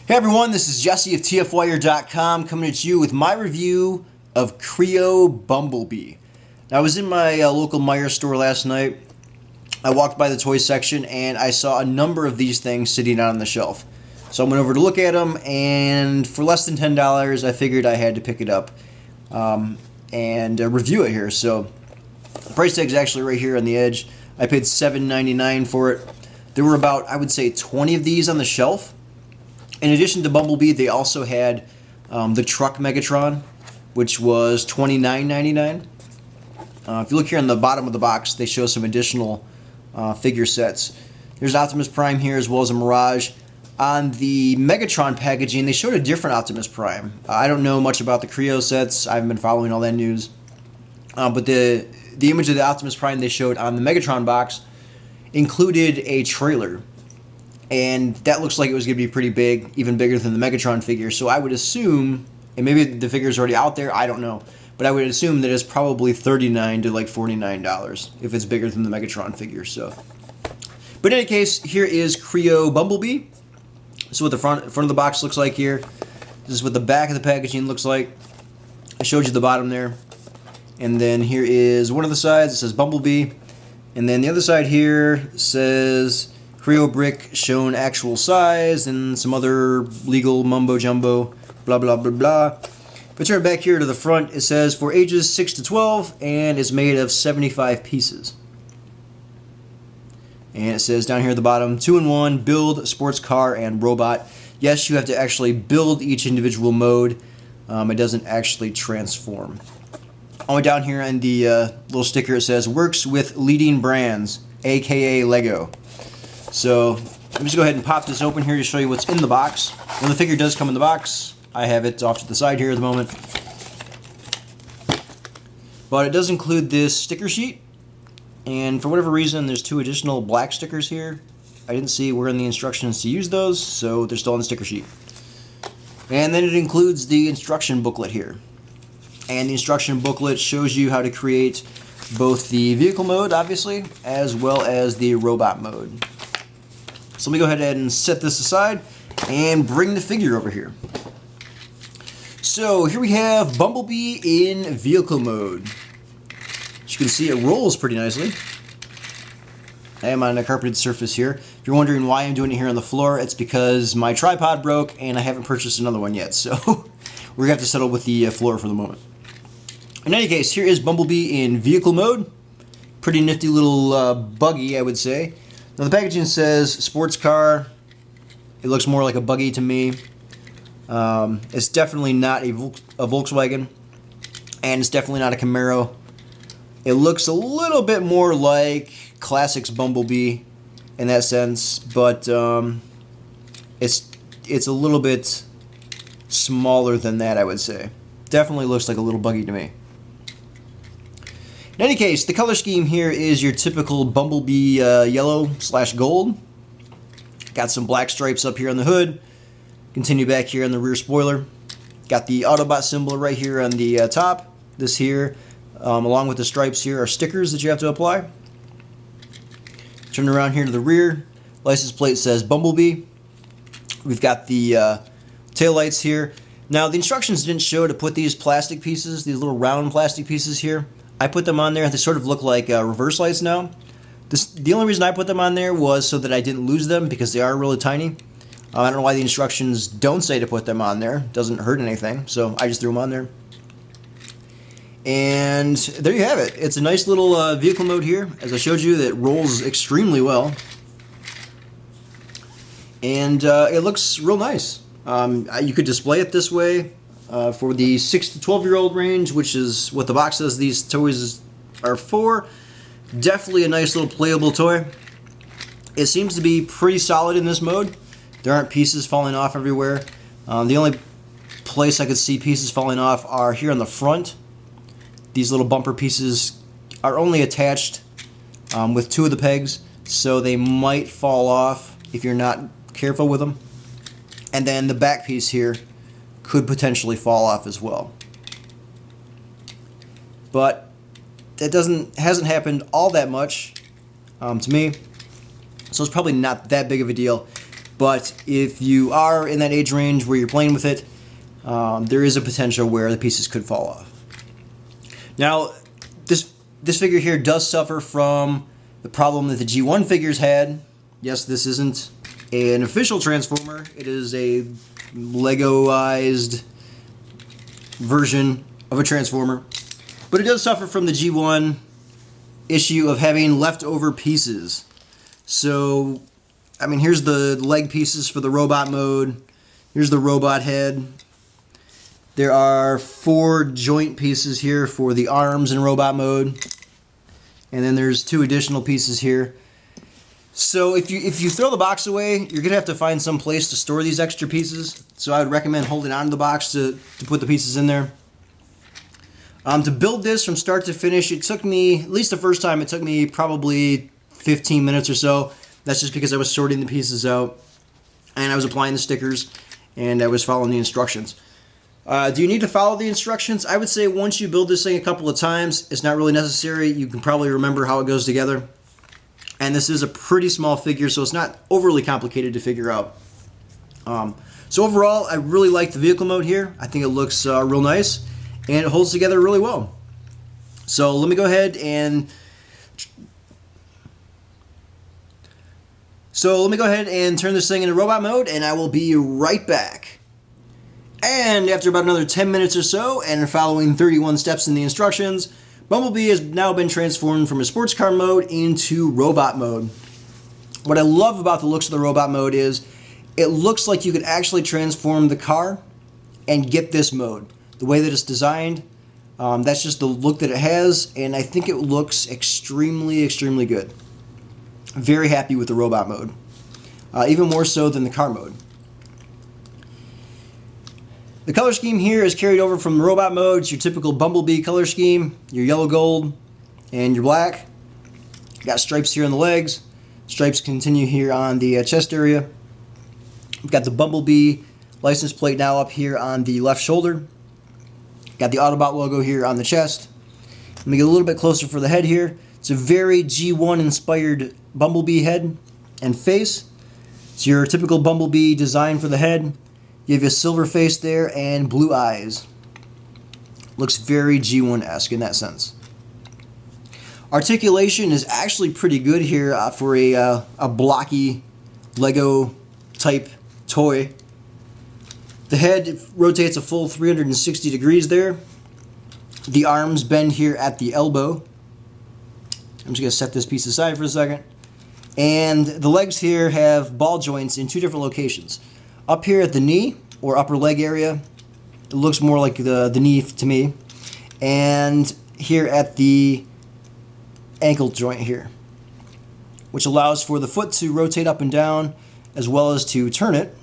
Hey everyone, this is Jesse of TFWire.com coming at you with my review of Kre-O Bumblebee. Now, I was in my local Meijer store last night. I walked by the toy section and I saw a number of these things sitting out on the shelf. So I went over to look at them, and for less than $10 I figured I had to pick it up and review it here. So the price tag is actually right here on the edge. I paid $7.99 for it. There were about, I would say, 20 of these on the shelf. In addition to Bumblebee, they also had the truck Megatron, which was $29.99. If you look here on the bottom of the box, they show some additional figure sets. There's Optimus Prime here, as well as a Mirage. On the Megatron packaging, they showed a different Optimus Prime. I don't know much about the Kre-O sets. I haven't been following all that news. But the image of the Optimus Prime they showed on the Megatron box included a trailer. And that looks like it was going to be pretty big, even bigger than the Megatron figure. So I would assume, and maybe the figure's already out there, I don't know, but I would assume that it's probably $39 to like $49 if it's bigger than the Megatron figure. So, but in any case, here is Kre-O Bumblebee. This is what the front of the box looks like here. This is what the back of the packaging looks like. I showed you the bottom there. And then here is one of the sides. It says Bumblebee. And then the other side here says Kre-O brick shown actual size, and some other legal mumbo jumbo, blah blah blah blah. If I turn back here to the front, it says for ages 6 to 12 and is made of 75 pieces. And it says down here at the bottom, 2-in-1, build, sports car, and robot. Yes, you have to actually build each individual mode. It doesn't actually transform. All the way down here on the little sticker, it says works with leading brands, aka Lego. So let me just go ahead and pop this open here to show you what's in the box. When the figure does come in the box, I have it off to the side here at the moment. But it does include this sticker sheet. And for whatever reason, there's 2 additional black stickers here. I didn't see where in the instructions to use those, so they're still on the sticker sheet. And then it includes the instruction booklet here. And the instruction booklet shows you how to create both the vehicle mode, obviously, as well as the robot mode. So let me go ahead and set this aside and bring the figure over here. So here we have Bumblebee in vehicle mode. As you can see, it rolls pretty nicely. I am on a carpeted surface here. If you're wondering why I'm doing it here on the floor, it's because my tripod broke and I haven't purchased another one yet. So we're going to have to settle with the floor for the moment. In any case, here is Bumblebee in vehicle mode. Pretty nifty little buggy, I would say. Now the packaging says sports car. It looks more like a buggy to me. It's definitely not a Volkswagen, and it's definitely not a Camaro. It looks a little bit more like Classics Bumblebee in that sense, but it's a little bit smaller than that, I would say. Definitely looks like a little buggy to me. In any case, the color scheme here is your typical Bumblebee yellow/gold. Got some black stripes up here on the hood. Continue back here on the rear spoiler. Got the Autobot symbol right here on the top. This here, along with the stripes here, are stickers that you have to apply. Turn around here to the rear. License plate says Bumblebee. We've got the taillights here. Now, the instructions didn't show to put these plastic pieces, these little round plastic pieces here. I put them on there. They sort of look like reverse lights now. The only reason I put them on there was so that I didn't lose them, because they are really tiny. I don't know why the instructions don't say to put them on there. It doesn't hurt anything, so I just threw them on there. And there you have it. It's a nice little vehicle mode here, as I showed you, that rolls extremely well. And it looks real nice. You could display it this way. For the 6 to 12-year-old range, which is what the box says these toys are for. Definitely a nice little playable toy. It seems to be pretty solid in this mode. There aren't pieces falling off everywhere. The only place I could see pieces falling off are here on the front. These little bumper pieces are only attached with 2 of the pegs, so they might fall off if you're not careful with them. And then the back piece here could potentially fall off as well. But that hasn't happened all that much to me, so it's probably not that big of a deal. But if you are in that age range where you're playing with it, there is a potential where the pieces could fall off. Now, this figure here does suffer from the problem that the G1 figures had. Yes, this isn't an official Transformer. It is a Legoized version of a Transformer. But it does suffer from the G1 issue of having leftover pieces. So, I mean, here's the leg pieces for the robot mode. Here's the robot head. There are 4 joint pieces here for the arms in robot mode. And then there's 2 additional pieces here. So if you throw the box away, you're going to have to find some place to store these extra pieces. So I would recommend holding on to the box to put the pieces in there. To build this from start to finish, it took me, at least the first time, it took me probably 15 minutes or so. That's just because I was sorting the pieces out, and I was applying the stickers, and I was following the instructions. Do you need to follow the instructions? I would say once you build this thing a couple of times, it's not really necessary. You can probably remember how it goes together. And this is a pretty small figure, so it's not overly complicated to figure out. So overall, I really like the vehicle mode here. I think it looks real nice, and it holds together really well. So let me go ahead and turn this thing into robot mode, and I will be right back. And after about another 10 minutes or so, and following 31 steps in the instructions, Bumblebee has now been transformed from a sports car mode into robot mode. What I love about the looks of the robot mode is it looks like you could actually transform the car and get this mode. The way that it's designed, that's just the look that it has, and I think it looks extremely, extremely good. Very happy with the robot mode. Even more so than the car mode. The color scheme here is carried over from the robot mode. It's your typical Bumblebee color scheme. Your yellow gold and your black. Got stripes here on the legs. Stripes continue here on the chest area. We've got the Bumblebee license plate now up here on the left shoulder. Got the Autobot logo here on the chest. Let me get a little bit closer for the head here. It's a very G1 inspired Bumblebee head and face. It's your typical Bumblebee design for the head. You have a silver face there and blue eyes. Looks very G1-esque in that sense. Articulation is actually pretty good here for a blocky Lego type toy. The head rotates a full 360 degrees there. The arms bend here at the elbow. I'm just going to set this piece aside for a second. And the legs here have ball joints in 2 different locations. Up here at the knee, or upper leg area, it looks more like the knee to me. And here at the ankle joint here, which allows for the foot to rotate up and down as well as to turn it.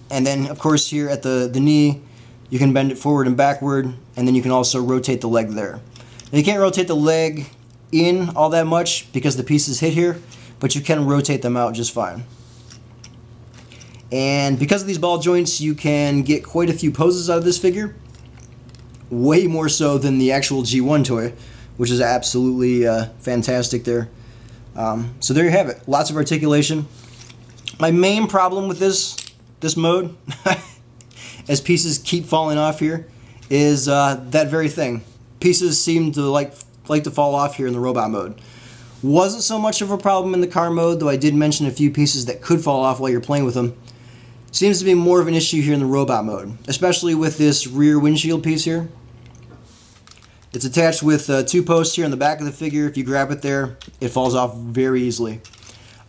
And then, of course, here at the knee, you can bend it forward and backward, and then you can also rotate the leg there. Now, you can't rotate the leg in all that much because the pieces hit here, but you can rotate them out just fine. And because of these ball joints, you can get quite a few poses out of this figure. Way more so than the actual G1 toy, which is absolutely fantastic there. So there you have it. Lots of articulation. My main problem with this mode, as pieces keep falling off here, is that very thing. Pieces seem to like to fall off here in the robot mode. Wasn't so much of a problem in the car mode, though I did mention a few pieces that could fall off while you're playing with them. Seems to be more of an issue here in the robot mode, especially with this rear windshield piece here. It's attached with 2 posts here on the back of the figure. If you grab it there, it falls off very easily.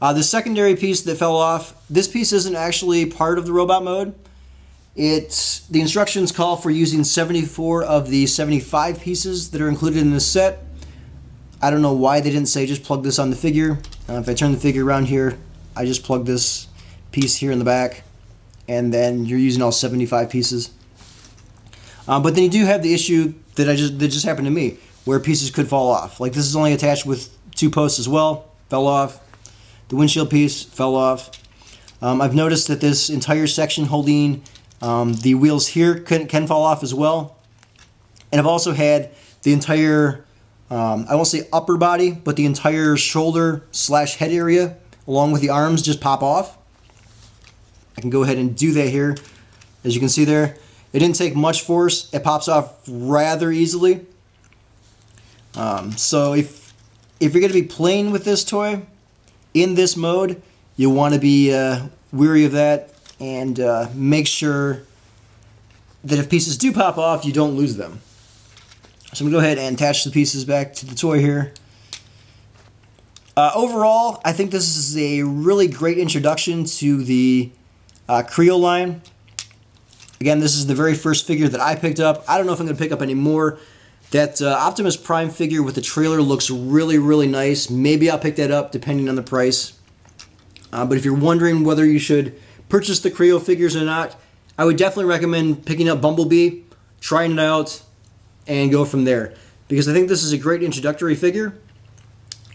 The secondary piece that fell off, this piece isn't actually part of the robot mode. The instructions call for using 74 of the 75 pieces that are included in this set. I don't know why they didn't say just plug this on the figure. If I turn the figure around here, I just plug this piece here in the back, and then you're using all 75 pieces. But then you do have the issue that just happened to me, where pieces could fall off. Like this is only attached with 2 posts as well, fell off. The windshield piece fell off. I've noticed that this entire section holding the wheels here can fall off as well. And I've also had the entire, I won't say upper body, but the entire shoulder/head area, along with the arms, just pop off. I can go ahead and do that here. As you can see there, it didn't take much force. It pops off rather easily. So if you're going to be playing with this toy in this mode, you want to be weary of that and make sure that if pieces do pop off, you don't lose them. So I'm going to go ahead and attach the pieces back to the toy here. Overall, I think this is a really great introduction to the Kre-O line. Again, this is the very first figure that I picked up. I don't know if I'm going to pick up any more. That Optimus Prime figure with the trailer looks really, really nice. Maybe I'll pick that up depending on the price. But if you're wondering whether you should purchase the Kre-O figures or not, I would definitely recommend picking up Bumblebee, trying it out, and go from there. Because I think this is a great introductory figure.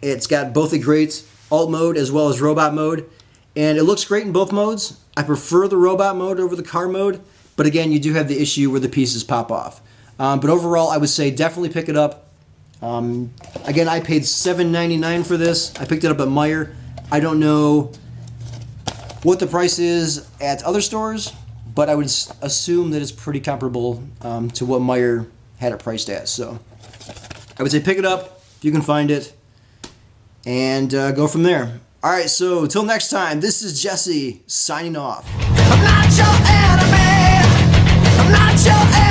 It's got both a great alt mode as well as robot mode. And it looks great in both modes. I prefer the robot mode over the car mode. But again, you do have the issue where the pieces pop off. But overall, I would say definitely pick it up. Again, I paid $7.99 for this. I picked it up at Meijer. I don't know what the price is at other stores, but I would assume that it's pretty comparable to what Meijer had it priced at. So I would say pick it up if you can find it and go from there. All right, so till next time, this is Jesse signing off. I'm not your enemy. I'm not your enemy.